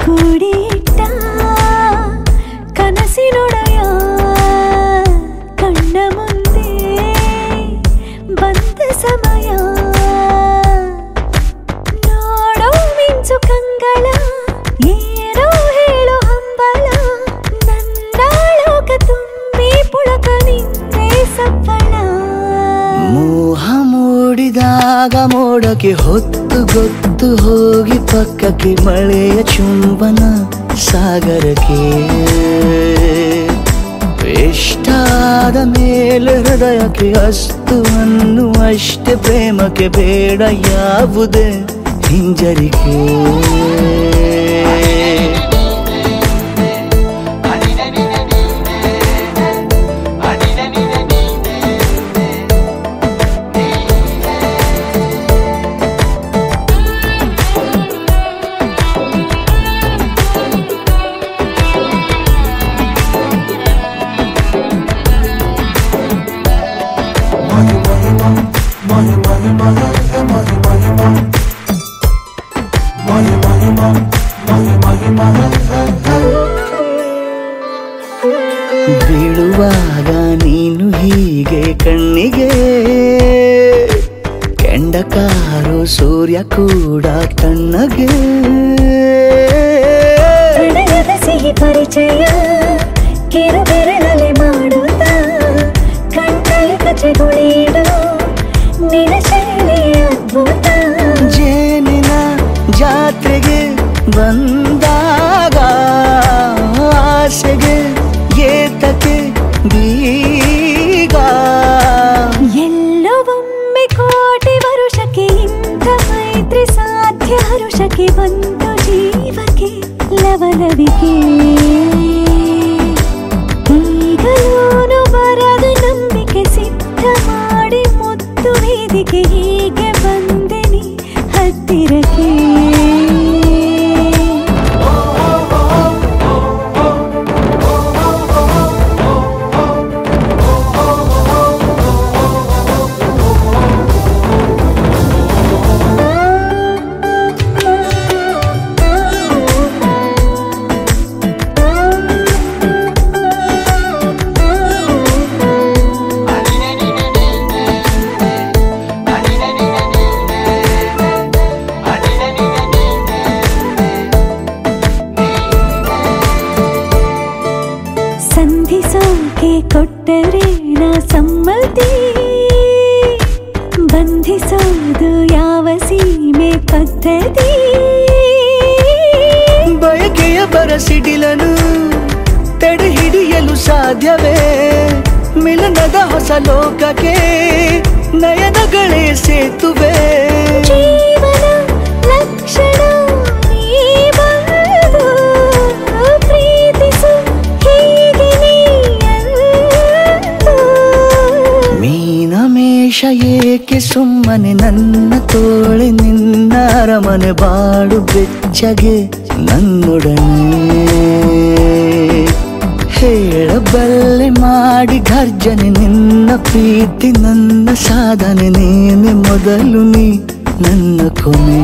ಕೂಡಿಟ್ಟ ಕನಸಿನೊಡೆಯ ಕಣ್ಣ ಮುಂದೆ ಬಂದ ಸಮಯ ನೋಡೋ ಮಿಂಚು ಕಂಗಳ ಏನೋ ಹೇಳೋ ಹಂಬಲ ನನ್ನ ಲೋಕ ತುಂಬಿ ಪುಳಕ ನಿಂತೆ ಸಪ್ಪಳ ಮೋಹ ಮೂಡಿದಾಗ ಮೋಡಕ್ಕೆ ಹೊತ್ತು ಗೊತ್ತು ಹೋಗಿ ಪಕ್ಕಕ್ಕೆ ಮಳೆಯ ಚುಂಬನ ಸಾಗರಕ್ಕೆ ಇಷ್ಟಾದ ಮೇಲೆ ಹೃದಯಕ್ಕೆ ಅಸ್ತು ಅನ್ನುವಷ್ಟೇ ಪ್ರೇಮಕ್ಕೆ ಬೇಡ ಯಾವುದೇ ಹಿಂಜರಿಕೆ ಬೀಳುವಾಗ ನೀನು ಹೀಗೆ ಕಣ್ಣಿಗೆ ಕೆಂಡಕಾರು ಸೂರ್ಯ ಕೂಡ ತಣ್ಣಗೆ ಸಿಹಿ ಪರಿಚಯ ಕಿರು ಬೆರಳಲ್ಲಿ ಮಾಡುತ್ತ ಕಣ್ಣಲ್ಲಿ ಕಚಗುಳಿಡು ನಿನ ಶೈಲಿ ಅದ್ಭುತ ಜೇನಿನ ಜಾತ್ರೆಗೆ ಬಂದಾಗ ಆಸೆಗೆ ಏತಕ್ಕೆ ಬೀಗ ಎಲ್ಲೋ ಒಮ್ಮೆ ಕೋಟಿ ವರುಷಕ್ಕೆ ಇಂಥ ಮೈತ್ರಿ ಸಾಧ್ಯ ಹರುಷಕ್ಕೆ ಬಂತು ಜೀವಕ್ಕೆ ಲವಲವಿಕೆ ಈಗಲೂನು ಬರದು ನಂಬಿಕೆ ಸಿದ್ಧ ಮಾಡಿ ಮುತ್ತು ವೇದಿಕೆ ಹೀಗೆ ಬಂದೆನಿ ಹತ್ತಿರಕ್ಕೆ ಸಂಧಿಸೋಕೆ ಕೊಟ್ಟರೆ ನಾ ಸಮ್ಮತಿ ಬಂಧಿಸೋದು ಯಾವ ಸೀಮೆ ಪದ್ಧತಿ ಬಯಕೆಯ ಬರಸಿಡಿಲನು ತಡೆ ಹಿಡಿಯಲು ಸಾಧ್ಯವೇ ಮಿಲನದ ಹೊಸ ಲೋಕಕ್ಕೆ ನಯನಗಳೇ ಸೇತುವೆ ಜೀವನ ಲಕ್ಷಣ ಏಕೆ ಸುಮ್ಮನೆ ನನ್ನ ತೋಳೆ ನಿನ್ನ ಅರಮನೆ ಬಾಡು ಬೆಚ್ಚಗೆ ನನ್ನೊಡನೆ ಹೇಳಬಲ್ಲೆ ಮಾಡಿ ಘರ್ಜನೆ ನಿನ್ನ ಪ್ರೀತಿ ನನ್ನ ಸಾಧನೆ ನೀನೆ ಮೊದಲು ನೀ ನನ್ನ ಕೊನೆ